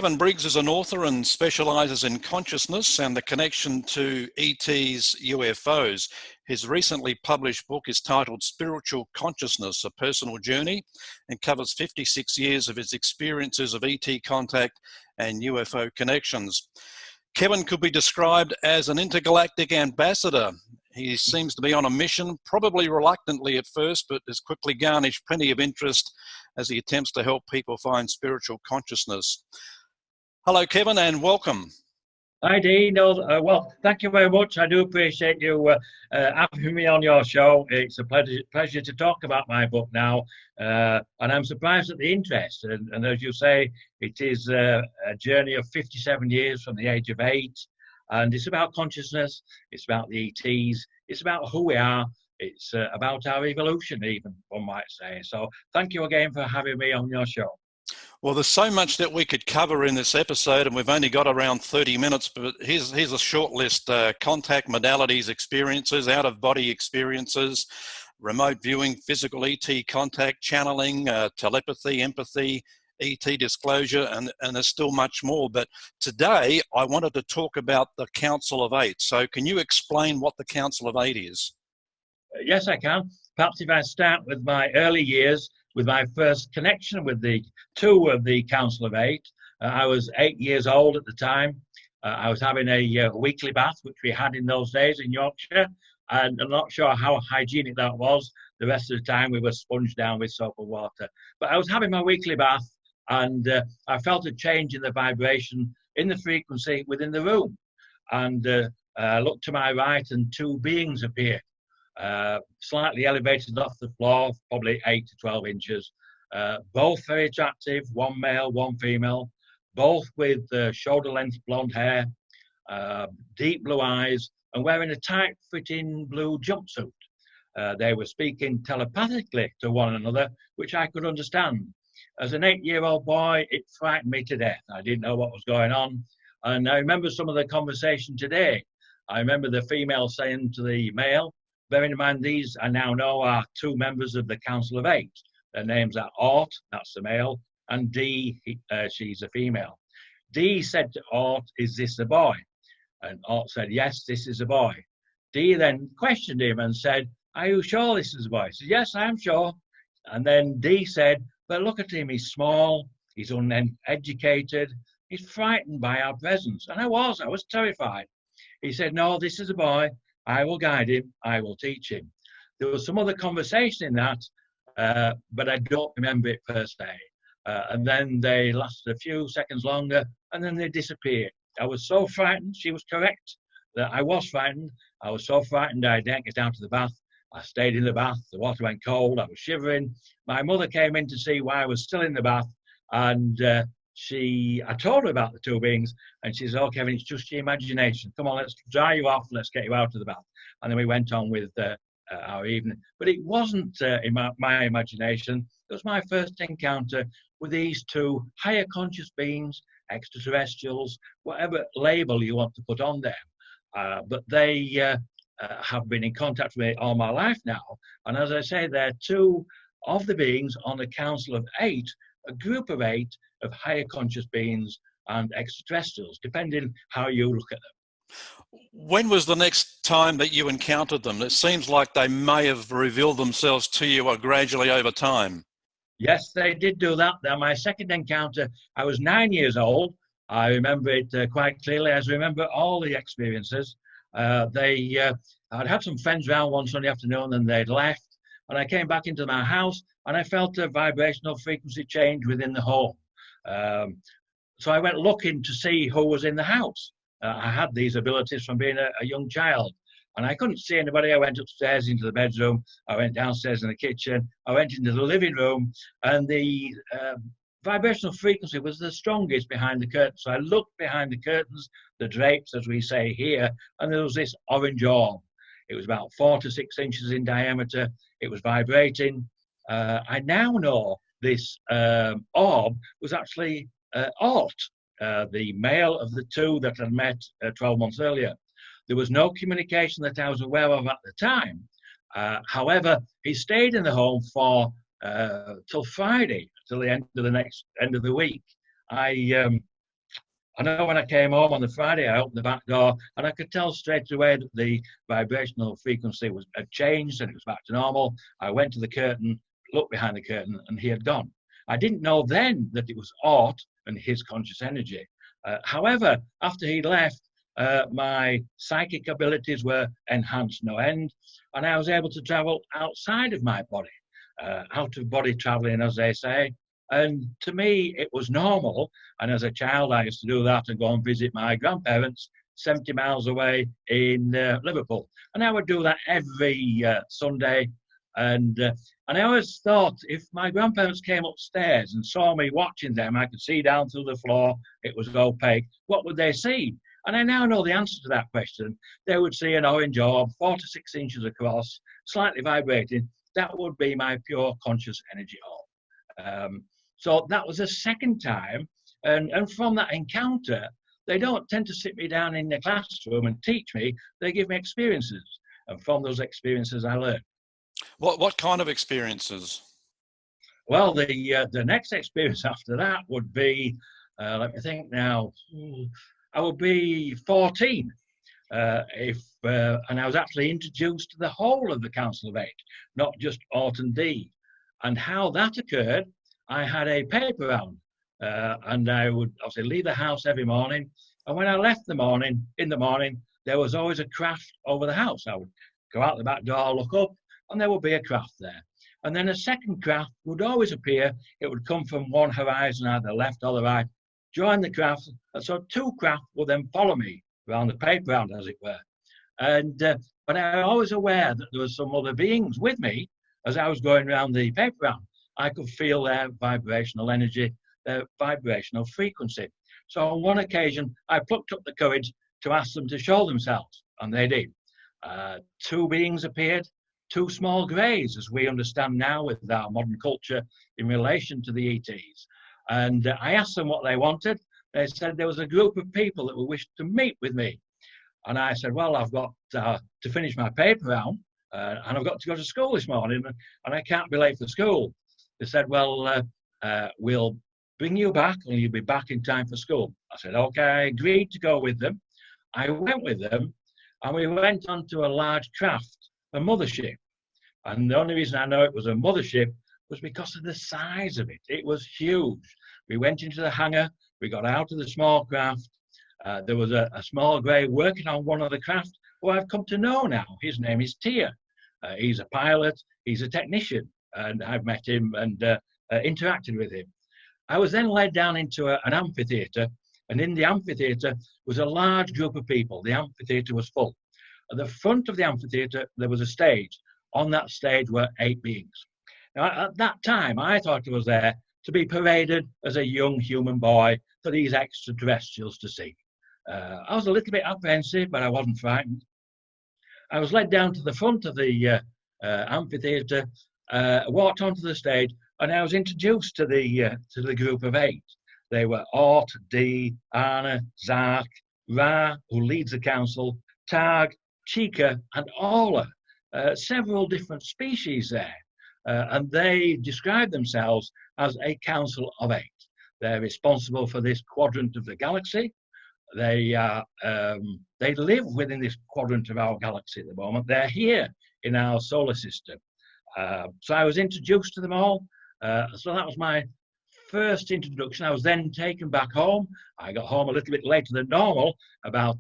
Kevin Briggs is an author and specialises in consciousness and the connection to ETs, UFOs. His recently published book is titled Spiritual Consciousness, A Personal Journey, and covers 56 years of his experiences of ET contact and UFO connections. Kevin could be described as an intergalactic ambassador. He seems to be on a mission, probably reluctantly at first, but has quickly garnished plenty of interest as he attempts to help people find spiritual consciousness. Hello, Kevin, and welcome. Hi, Dean. Well, thank you very much. I do appreciate you having me on your show. It's a pleasure to talk about my book now, and I'm surprised at the interest. And as you say, it is a journey of 57 years from the age of 8, and it's about consciousness, it's about the ETs, it's about who we are, it's about our evolution, even, one might say. So thank you again for having me on your show. Well, there's so much that we could cover in this episode, and we've only got around 30 minutes, but here's a short list. Contact modalities, experiences, out-of-body experiences, remote viewing, physical ET contact, channeling, telepathy, empathy, ET disclosure, and there's still much more. But today, I wanted to talk about the Council of Eight. So can you explain what the Council of Eight is? Yes, I can. Perhaps if I start with my early years, with my first connection with the two of the Council of Eight. I was 8 years old at the time. I was having a weekly bath, which we had in those days in Yorkshire, and I'm not sure how hygienic that was. The rest of the time we were sponged down with soap and water. But I was having my weekly bath, and I felt a change in the vibration, in the frequency within the room. And I looked to my right, and two beings appeared. Slightly elevated off the floor, probably 8 to 12 inches. Both very attractive, one male, one female, both with shoulder-length blonde hair, deep blue eyes, and wearing a tight-fitting blue jumpsuit. They were speaking telepathically to one another, which I could understand. As an 8-year-old boy, it frightened me to death. I didn't know what was going on. And I remember some of the conversation today. I remember the female saying to the male, bearing in mind these I now know are two members of the Council of Eight. Their names are Ort, that's the male, and Dee, she's a female. Dee said to Ort, "Is this a boy?" And Ort said, "Yes, this is a boy." Dee then questioned him and said, "Are you sure this is a boy?" He said, "Yes, I am sure." And then Dee said, "But look at him, he's small, he's uneducated, he's frightened by our presence." And I was terrified. He said, "No, this is a boy. I will guide him, I will teach him." There was some other conversation in that, but I don't remember it per se. And then they lasted a few seconds longer, and then they disappeared. I was so frightened, she was correct, that I was frightened. I was so frightened I didn't get down to the bath. I stayed in the bath, the water went cold, I was shivering. My mother came in to see why I was still in the bath, and I told her about the two beings, and she said, "Oh, Kevin, it's just your imagination. Come on, let's dry you off, let's get you out of the bath." And then we went on with our evening. But it wasn't in my imagination. It was my first encounter with these two higher conscious beings, extraterrestrials, whatever label you want to put on them. But they have been in contact with me all my life now. And as I say, they're two of the beings on the Council of Eight, a group of 8 of higher conscious beings and extraterrestrials, depending how you look at them. When was the next time that you encountered them? It seems like they may have revealed themselves to you gradually over time. Yes, they did do that. Now, my second encounter, I was 9 years old. I remember it quite clearly, as I remember all the experiences. I'd had some friends around one Sunday afternoon, and they'd left. And I came back into my house, and I felt a vibrational frequency change within the home. So I went looking to see who was in the house. I had these abilities from being a young child, and I couldn't see anybody. I went upstairs into the bedroom. I went downstairs in the kitchen. I went into the living room, and the vibrational frequency was the strongest behind the curtains. So I looked behind the curtains, the drapes, as we say here, and there was this orange orb. It was about 4 to 6 inches in diameter. It was vibrating. I now know this orb was actually Ort, the male of the two that I met 12 months earlier. There was no communication that I was aware of at the time. However, he stayed in the home for till Friday, till the end of the week. I I know when I came home on the Friday, I opened the back door and I could tell straight away that the vibrational frequency had changed and it was back to normal. I went to the curtain, looked behind the curtain, and he had gone. I didn't know then that it was Art and his conscious energy. However, after he left, my psychic abilities were enhanced no end, and I was able to travel outside of my body, out of body traveling, as they say. And to me, it was normal. And as a child, I used to do that and go and visit my grandparents 70 miles away in Liverpool. And I would do that every Sunday. And I always thought if my grandparents came upstairs and saw me watching them, I could see down through the floor, it was opaque. What would they see? And I now know the answer to that question. They would see an orange orb, 4 to 6 inches across, slightly vibrating. That would be my pure conscious energy orb. So that was the second time. And from that encounter, they don't tend to sit me down in the classroom and teach me. They give me experiences. And from those experiences, I learn. What kind of experiences? Well, the next experience after that would be, let me think now, I would be 14. And I was actually introduced to the whole of the Council of Eight, not just Art and D. And how that occurred, I had a paper round, and I would obviously leave the house every morning. And when I left in the morning, there was always a craft over the house. I would go out the back door, look up, and there would be a craft there. And then a second craft would always appear. It would come from one horizon, either left or the right, join the craft. And so 2 craft would then follow me around the paper round, as it were. And but I was always aware that there was some other beings with me as I was going around the paper round. I could feel their vibrational energy, their vibrational frequency. So on one occasion, I plucked up the courage to ask them to show themselves, and they did. 2 beings appeared, 2 small greys, as we understand now with our modern culture in relation to the ETs. And I asked them what they wanted. They said there was a group of people that wished to meet with me. And I said, well, I've got to finish my paper round, and I've got to go to school this morning, and I can't be late for school. They said, well, we'll bring you back and you'll be back in time for school. I said, okay, I agreed to go with them. I went with them and we went onto a large craft, a mothership. And the only reason I know it was a mothership was because of the size of it. It was huge. We went into the hangar, we got out of the small craft. There was a small grey working on one of the craft who I've come to know now. His name is Tia. He's a pilot, he's a technician. And I've met him and interacted with him. I was then led down into an amphitheatre, and in the amphitheatre was a large group of people. The amphitheatre was full. At the front of the amphitheatre, there was a stage. On that stage were 8 beings. Now, at that time, I thought I was there to be paraded as a young human boy for these extraterrestrials to see. I was a little bit apprehensive, but I wasn't frightened. I was led down to the front of the amphitheatre, walked onto the stage, and I was introduced to the group of 8. They were Art, D, Anna, Zark, Ra, who leads the council, Tag, Chica, and Ola. Several different species there. And they describe themselves as a council of 8. They're responsible for this quadrant of the galaxy. They live within this quadrant of our galaxy at the moment. They're here in our solar system. So I was introduced to them all. So that was my first introduction. I was then taken back home. I got home a little bit later than normal, about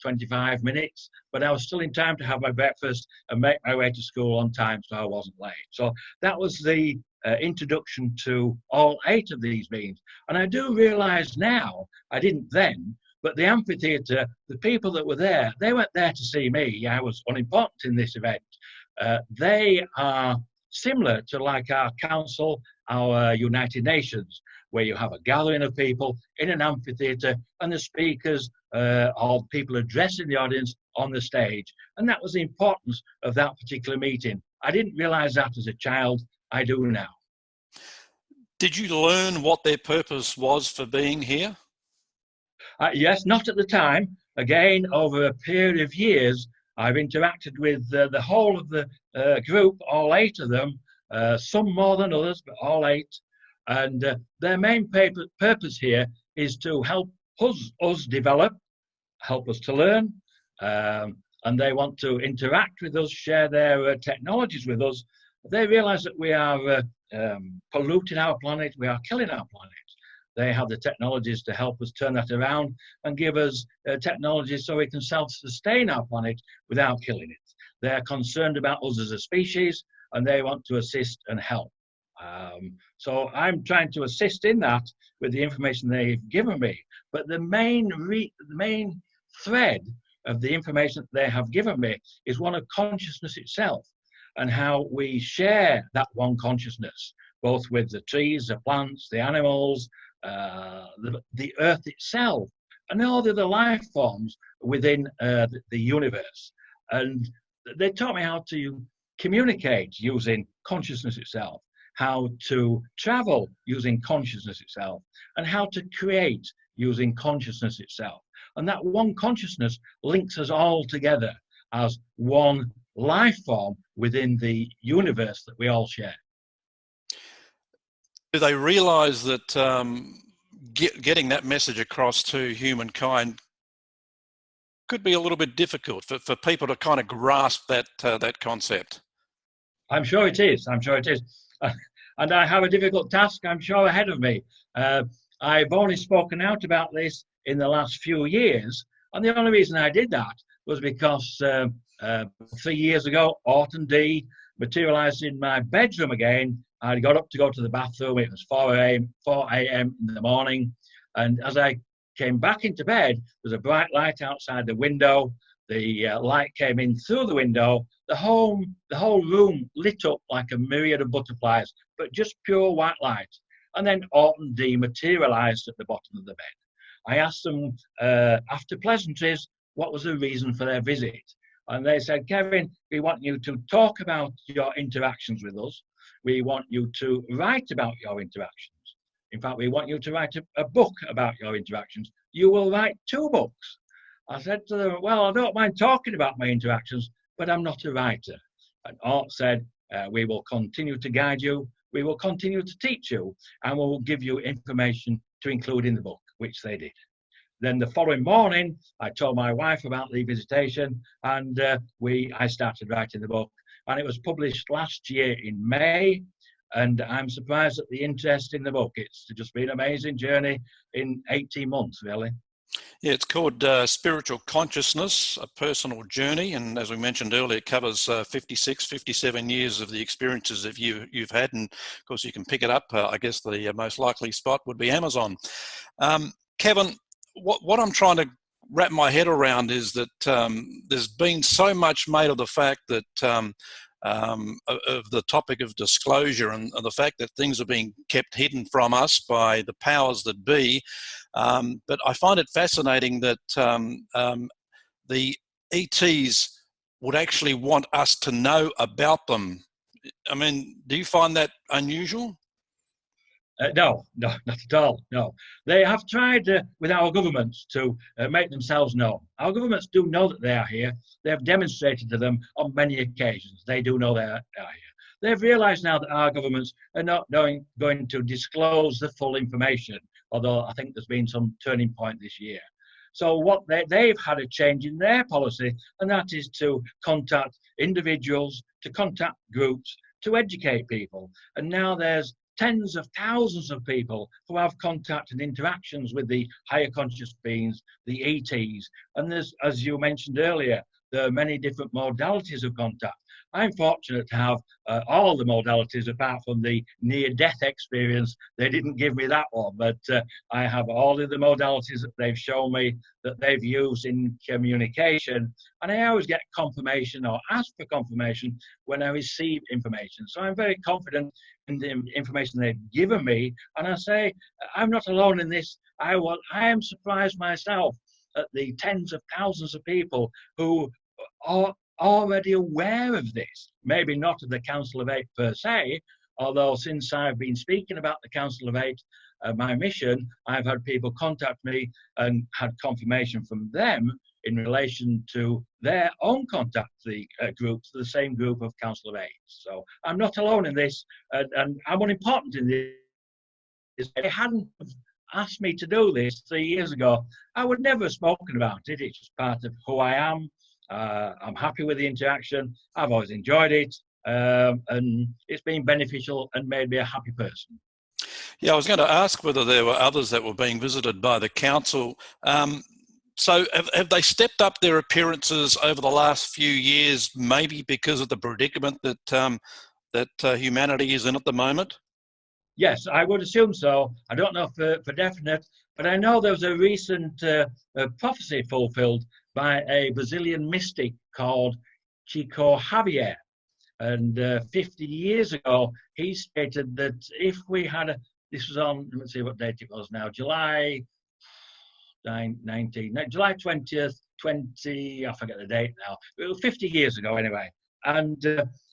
25 minutes, but I was still in time to have my breakfast and make my way to school on time, so I wasn't late. So that was the introduction to all 8 of these beings. And I do realize now, I didn't then, but the amphitheatre, the people that were there, they weren't there to see me. I was unimportant in this event. They are similar to like our council, our United Nations, where you have a gathering of people in an amphitheatre and the speakers or people addressing the audience on the stage. And that was the importance of that particular meeting. I didn't realize that as a child. I do now. Did you learn what their purpose was for being here? Yes, not at the time. Again, over a period of years, I've interacted with the whole of the group, all 8 of them, some more than others, but all 8. And their main purpose here is to help us develop, help us to learn, and they want to interact with us, share their technologies with us. They realize that we are polluting our planet, we are killing our planet. They have the technologies to help us turn that around and give us technologies so we can self-sustain our planet without killing it. They're concerned about us as a species, and they want to assist and help. So I'm trying to assist in that with the information they've given me. But the main thread of the information that they have given me is one of consciousness itself, and how we share that one consciousness, both with the trees, the plants, the animals, the earth itself, and all the other life forms within the universe. And they taught me how to communicate using consciousness itself, how to travel using consciousness itself, and how to create using consciousness itself. And that one consciousness links us all together as one life form within the universe that we all share. Do they realize that getting that message across to humankind could be a little bit difficult for people to kind of grasp that concept? I'm sure it is. I'm sure it is. And I have a difficult task, I'm sure, ahead of me. I've only spoken out about this in the last few years. And the only reason I did that was because 3 years ago, Autumn D materialized in my bedroom again. I got up to go to the bathroom. It was 4 a.m. in the morning. And as I came back into bed, there was a bright light outside the window. The light came in through the window. The whole room lit up like a myriad of butterflies, but just pure white light. And then Autumn D materialized at the bottom of the bed. I asked them, after pleasantries, what was the reason for their visit. And they said, Kevin, we want you to talk about your interactions with us. We want you to write about your interactions. In fact, we want you to write a book about your interactions. You will write 2 books. I said to them, well, I don't mind talking about my interactions, but I'm not a writer. And Art said, we will continue to guide you. We will continue to teach you, and we will give you information to include in the book, which they did. Then the following morning, I told my wife about the visitation, and I started writing the book. And it was published last year in May, and I'm surprised at the interest in the book. It's just been an amazing journey in 18 months, really. Yeah, it's called Spiritual Consciousness, A Personal Journey. And as we mentioned earlier, it covers 57 years of the experiences that you've had. And of course, you can pick it up. I guess the most likely spot would be Amazon. Kevin, what I'm trying to wrap my head around is that there's been so much made of the fact that of the topic of disclosure and the fact that things are being kept hidden from us by the powers that be. But I find it fascinating that the ETs would actually want us to know about them. I mean, do you find that unusual? No, not at all. No, they have tried with our governments to make themselves known. Our governments do know that they are here. They have demonstrated to them on many occasions. They do know they are here. They've realised now that our governments are not going to disclose the full information, although I think there's been some turning point this year. So what they've had a change in their policy, and that is to contact individuals, to contact groups, to educate people. And now there's tens of thousands of people who have contact and interactions with the higher conscious beings, the ETs. And there's, as you mentioned earlier, there are many different modalities of contact. I'm fortunate to have all the modalities apart from the near-death experience. They didn't give me that one, but I have all of the modalities that they've shown me that they've used in communication. And I always get confirmation or ask for confirmation when I receive information. So I'm very confident in the information they've given me. And I say, I'm not alone in this. I am surprised myself at the tens of thousands of people who are already aware of this. Maybe not of the Council of Eight per se, although since I've been speaking about the Council of Eight, my mission, I've had people contact me and had confirmation from them in relation to their own contact groups, the same group of Council of Eight. So I'm not alone in this, and I'm unimportant in this. If they hadn't asked me to do this 3 years ago, I would never have spoken about it. It's just part of who I am. I'm happy with the interaction. I've always enjoyed it, and it's been beneficial and made me a happy person. Yeah, I was going to ask whether there were others that were being visited by the council. So have they stepped up their appearances over the last few years, maybe because of the predicament that humanity is in at the moment? Yes, I would assume so. I don't know for definite, but I know there was a recent prophecy fulfilled by a Brazilian mystic called Chico Xavier. And 50 years ago, he stated that if we had this was on, let's see what date it was now, July 19, July 20th, 20, I forget the date now. It was 50 years ago anyway. And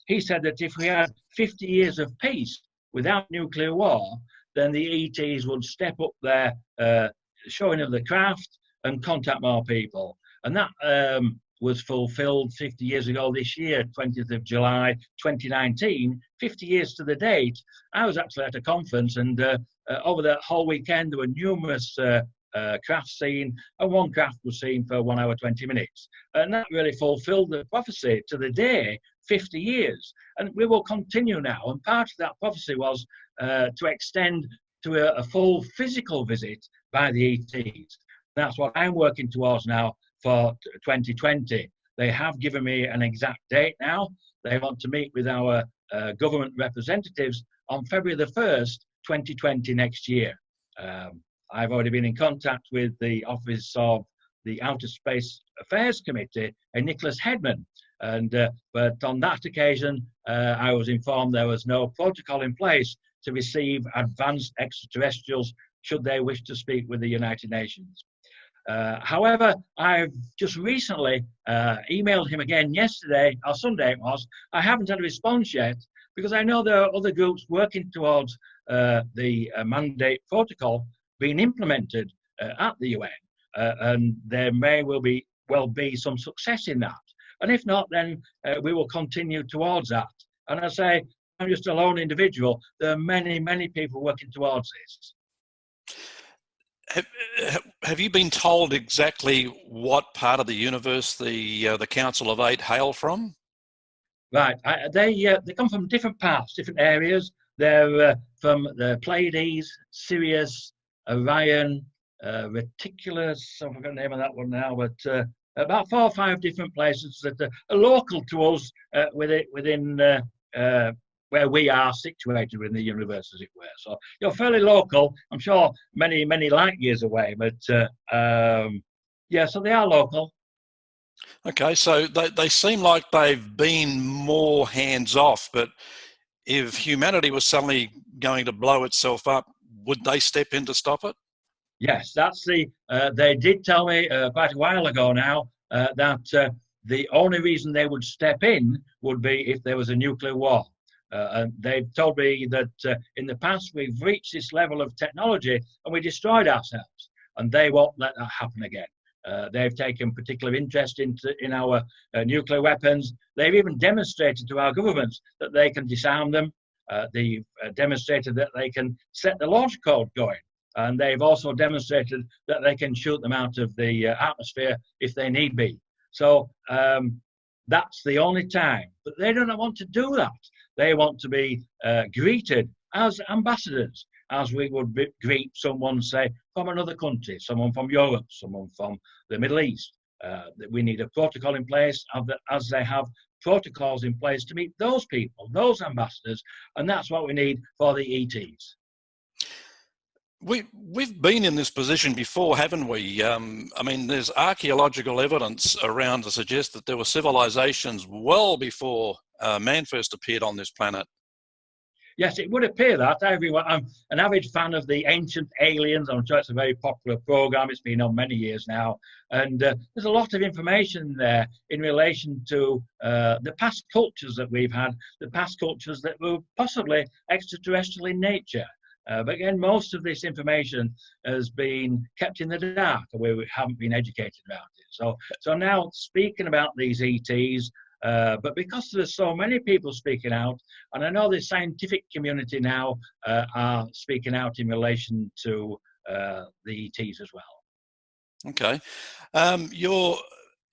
he said that if we had 50 years of peace without nuclear war, then the ETs would step up their showing of the craft and contact more people. And that was fulfilled 50 years ago this year, 20th of July, 2019, 50 years to the date. I was actually at a conference, and over that whole weekend, there were numerous crafts seen, and one craft was seen for 1 hour, 20 minutes. And that really fulfilled the prophecy to the day, 50 years. And we will continue now. And part of that prophecy was to extend to a full physical visit by the ETs. That's what I'm working towards now for 2020. They have given me an exact date now. They want to meet with our government representatives on February the 1st, 2020 next year. I've already been in contact with the Office of the Outer Space Affairs Committee and Nicholas Hedman. And but on that occasion, I was informed there was no protocol in place to receive advanced extraterrestrials should they wish to speak with the United Nations. However, I've just recently emailed him again yesterday, or Sunday it was. I haven't had a response yet because I know there are other groups working towards the mandate protocol being implemented at the UN, and there may well be some success in that. And if not, then we will continue towards that. And I say, I'm just a lone individual. There are many, many people working towards this. Have you been told exactly what part of the universe the Council of Eight hail from? Right, they come from different parts, different areas. They're from the Pleiades, Sirius, Orion, Reticulus. I forgot the name of that one now, but about 4 or 5 different places that are local to us within where we are situated in the universe, as it were. So you're fairly local. I'm sure many, many light years away, but yeah, so they are local. Okay, so they seem like they've been more hands-off, but if humanity was suddenly going to blow itself up, would they step in to stop it? Yes, that's they did tell me quite a while ago now that the only reason they would step in would be if there was a nuclear war. And they've told me that in the past we've reached this level of technology and we destroyed ourselves, and they won't let that happen again. They've taken particular interest in our nuclear weapons. They've even demonstrated to our governments that they can disarm them. They've demonstrated that they can set the launch code going. And they've also demonstrated that they can shoot them out of the atmosphere if they need be. So that's the only time. But they don't want to do that. They want to be greeted as ambassadors, as we would greet someone, say, from another country, someone from Europe, someone from the Middle East. We need a protocol in place as they have protocols in place to meet those people, those ambassadors, and that's what we need for the ETs. We've been in this position before, haven't we? I mean, there's archaeological evidence around to suggest that there were civilizations well before man first appeared on this planet. Yes, it would appear that. I'm an avid fan of the Ancient Aliens. I'm sure it's a very popular program. It's been on many years now. And there's a lot of information there in relation to the past cultures that we've had, the past cultures that were possibly extraterrestrial in nature. But again, most of this information has been kept in the dark, where we haven't been educated about it. So now speaking about these ETs, but because there's so many people speaking out, and I know the scientific community now are speaking out in relation to the ETs as well. Okay. You're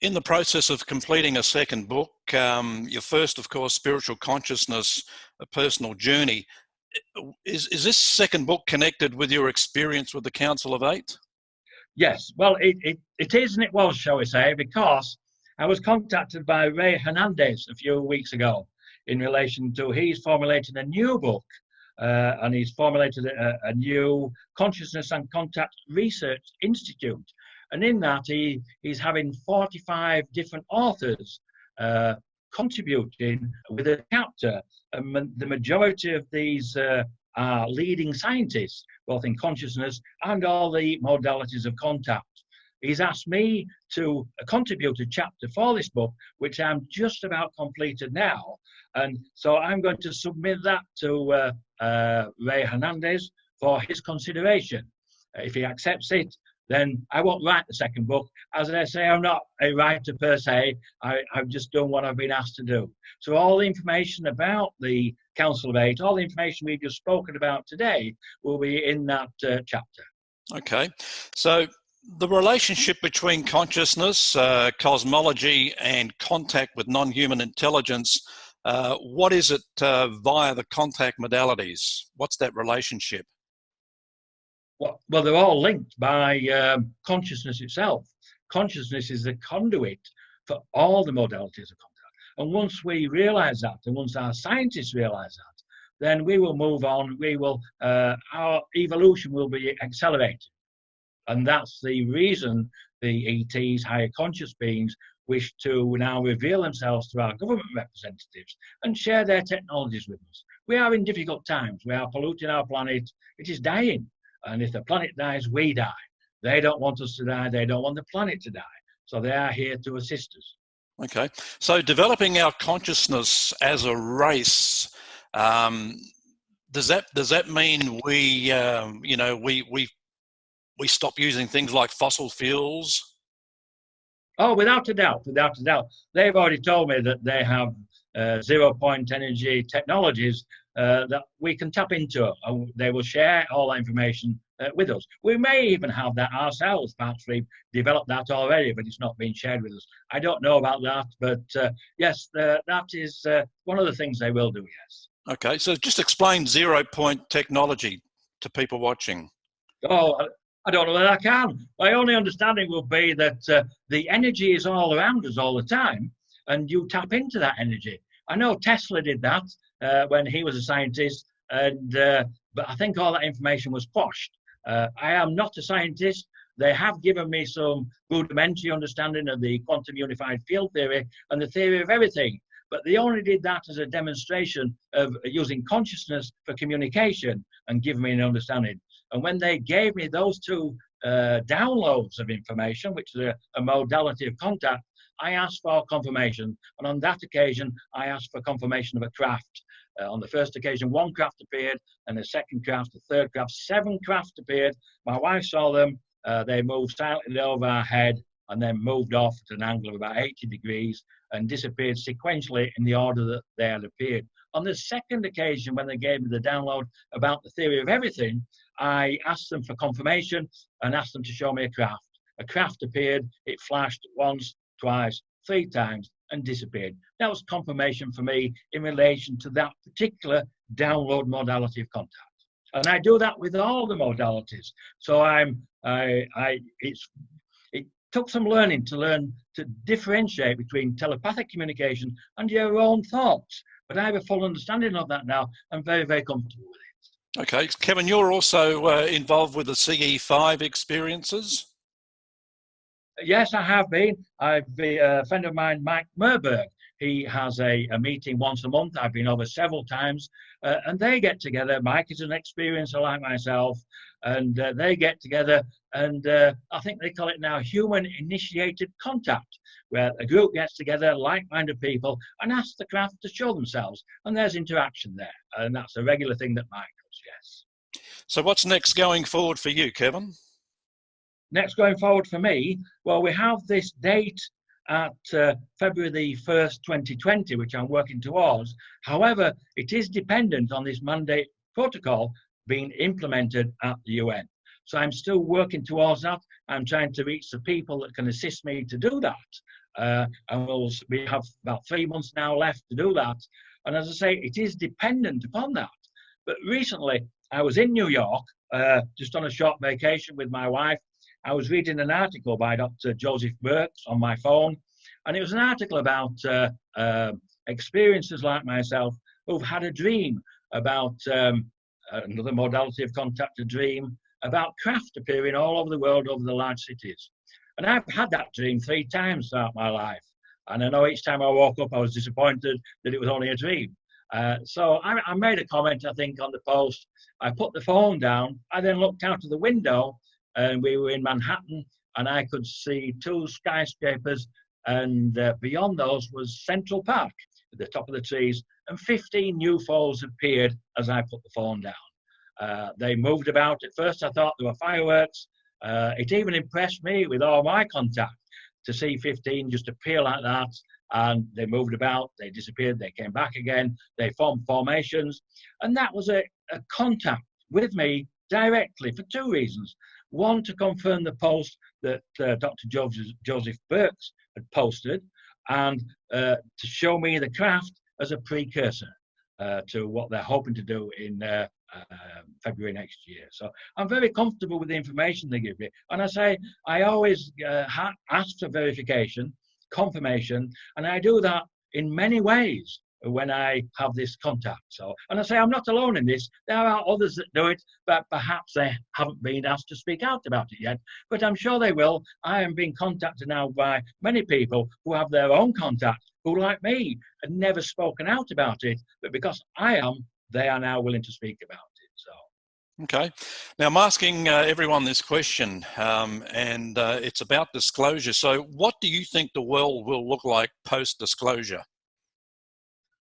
in the process of completing a second book. Your first, of course, Spiritual Consciousness, A Personal Journey. Is this second book connected with your experience with the Council of Eight? Yes, well, it is, and it was, shall we say, because I was contacted by Ray Hernandez a few weeks ago in relation to, he's formulated a new book, and he's formulated a new Consciousness and Contact Research Institute. And in that, he's having 45 different authors contributing with a chapter. The majority of these are leading scientists, both in consciousness and all the modalities of contact. He's asked me to contribute a chapter for this book, which I'm just about completed now. And so I'm going to submit that to Ray Hernandez for his consideration. If he accepts it, then I won't write the second book. As I say, I'm not a writer per se. I've just done what I've been asked to do. So all the information about the Council of Eight, all the information we've just spoken about today will be in that chapter. Okay. So the relationship between consciousness, cosmology, and contact with non-human intelligence, what is it via the contact modalities? What's that relationship? Well, they're all linked by consciousness itself. Consciousness is the conduit for all the modalities of contact. And once we realize that, and once our scientists realize that, then we will move on. Our evolution will be accelerated. And that's the reason the ETs, higher conscious beings, wish to now reveal themselves to our government representatives and share their technologies with us. We are in difficult times. We are polluting our planet. It is dying. And if the planet dies, we die. They don't want us to die. They don't want the planet to die. So they are here to assist us. Okay. So developing our consciousness as a race, does that mean we stop using things like fossil fuels? Oh, without a doubt, without a doubt. They've already told me that they have 0-point energy technologies that we can tap into. They will share all that information with us. We may even have that ourselves. Perhaps we've developed that already, but it's not being shared with us. I don't know about that, but yes, that is one of the things they will do, yes. Okay, so just explain 0-point technology to people watching. Oh, I don't know that I can. My only understanding will be that the energy is all around us all the time, and you tap into that energy. I know Tesla did that when he was a scientist, but I think all that information was quashed. I am not a scientist. They have given me some rudimentary understanding of the quantum unified field theory and the theory of everything, but they only did that as a demonstration of using consciousness for communication and give me an understanding. And when they gave me those two downloads of information, which is a modality of contact, I asked for confirmation. And on that occasion, I asked for confirmation of a craft. On the first occasion, 1 craft appeared, and the second craft, the third craft, 7 craft appeared. My wife saw them. They moved silently over our head and then moved off at an angle of about 80 degrees and disappeared sequentially in the order that they had appeared. On the second occasion, when they gave me the download about the theory of everything, I asked them for confirmation and asked them to show me a craft. A craft appeared, it flashed once, twice, 3 times, and disappeared. That was confirmation for me in relation to that particular download modality of contact. And I do that with all the modalities. So it took some learning to differentiate between telepathic communication and your own thoughts. But I have a full understanding of that now. I'm very, very comfortable with it. Okay, Kevin, you're also involved with the CE5 experiences? Yes, I have been. I've been a friend of mine, Mike Merberg. He has a meeting once a month. I've been over several times, and they get together. Mike is an experiencer like myself, and they get together, and I think they call it now human-initiated contact, where a group gets together, like-minded people, and ask the craft to show themselves, and there's interaction there, and that's a regular thing that Mike does, yes. So what's next going forward for you, Kevin? Next going forward for me, well, we have this date at February the 1st, 2020, which I'm working towards. However, it is dependent on this mandate protocol being implemented at the UN. So I'm still working towards that. I'm trying to reach the people that can assist me to do that. And we have about 3 months now left to do that. And as I say, it is dependent upon that. But recently, I was in New York, just on a short vacation with my wife. I was reading an article by Dr. Joseph Briggs on my phone, and it was an article about experiencers like myself who've had a dream about another modality of contact, a dream about craft appearing all over the world, over the large cities. And I've had that dream 3 times throughout my life. And I know each time I woke up, I was disappointed that it was only a dream. So I made a comment, I think, on the post. I put the phone down. I then looked out of the window, and we were in Manhattan, and I could see 2 skyscrapers, and beyond those was Central Park at the top of the trees, and 15 UFOs appeared as I put the phone down. They moved about. At first, I thought they were fireworks. It even impressed me with all my contact to see 15 just appear like that. And they moved about, they disappeared, they came back again, they formed formations. And that was a contact with me directly for 2 reasons. One, to confirm the post that Dr. Joseph Briggs had posted, and to show me the craft as a precursor to what they're hoping to do in February next year. So I'm very comfortable with the information they give me. And I say, I always ask for verification, confirmation, and I do that in many ways when I have this contact. So, and I say I'm not alone in this. There are others that do it, but perhaps they haven't been asked to speak out about it yet. But I'm sure they will. I am being contacted now by many people who have their own contact, who, like me, had never spoken out about it. But because I am, they are now willing to speak about it. So. Okay. Now, I'm asking everyone this question, and it's about disclosure. So what do you think the world will look like post-disclosure?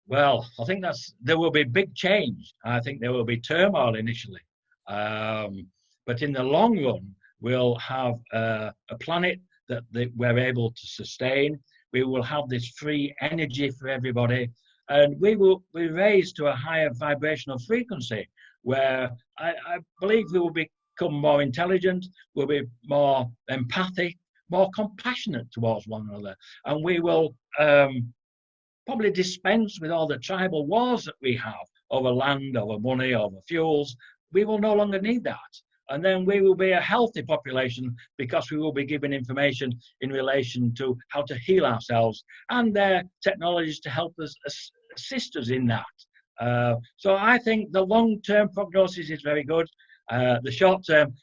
Well, I think there will be big change. I think there will be turmoil initially. But in the long run, we'll have a planet that we're able to sustain. We will have this free energy for everybody. And we will be raised to a higher vibrational frequency where I believe we will become more intelligent, we'll be more empathic, more compassionate towards one another. And we will probably dispense with all the tribal wars that we have over land, over money, over fuels. We will no longer need that. And then we will be a healthy population because we will be given information in relation to how to heal ourselves and their technologies to help us assist us in that. So I think the long-term prognosis is very good. The short-term,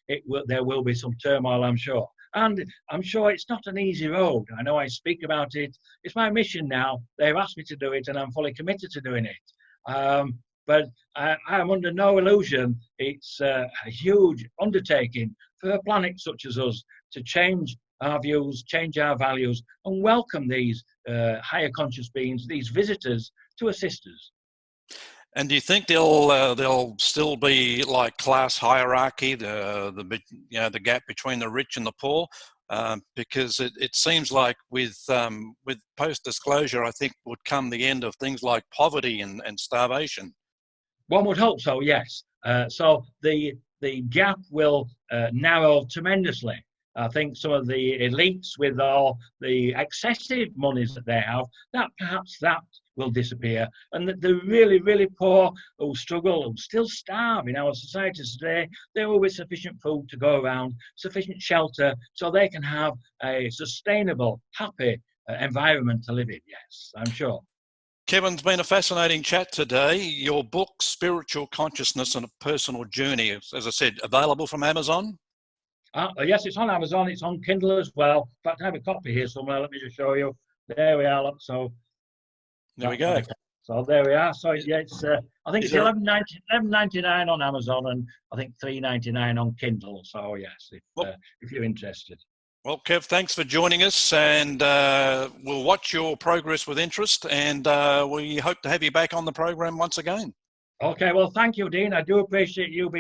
there will be some turmoil, I'm sure. And I'm sure it's not an easy road. I know I speak about it. It's my mission now. They've asked me to do it, and I'm fully committed to doing it. But I'm under no illusion. It's a huge undertaking for a planet such as us to change our views, change our values, and welcome these higher conscious beings, these visitors, to assist us. And do you think there'll still be like class hierarchy, the gap between the rich and the poor? Because it seems like with post-disclosure, I think would come the end of things like poverty and starvation. One would hope so, yes. So the gap will narrow tremendously. I think some of the elites with all the excessive monies that they have, perhaps that will disappear. And the really, really poor who struggle, who still starve in our societies today, there will be sufficient food to go around, sufficient shelter, so they can have a sustainable, happy environment to live in, yes, I'm sure. Kevin, it's been a fascinating chat today. Your book, Spiritual Consciousness and a Personal Journey, as I said, available from Amazon? Yes, it's on Amazon. It's on Kindle as well. In fact, I have a copy here somewhere. Let me just show you. There we are. Look, so there we go. So there we are. So yeah, it's I think it's $11.99 on Amazon, and I think $3.99 on Kindle. So yes, if you're interested. Well, Kev, thanks for joining us, and we'll watch your progress with interest, and we hope to have you back on the program once again. Okay, well, thank you, Dean. I do appreciate you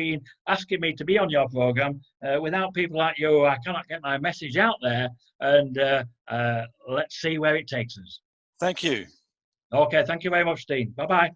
asking me to be on your program. Without people like you, I cannot get my message out there, and let's see where it takes us. Thank you. Okay, thank you very much, Dean. Bye-bye.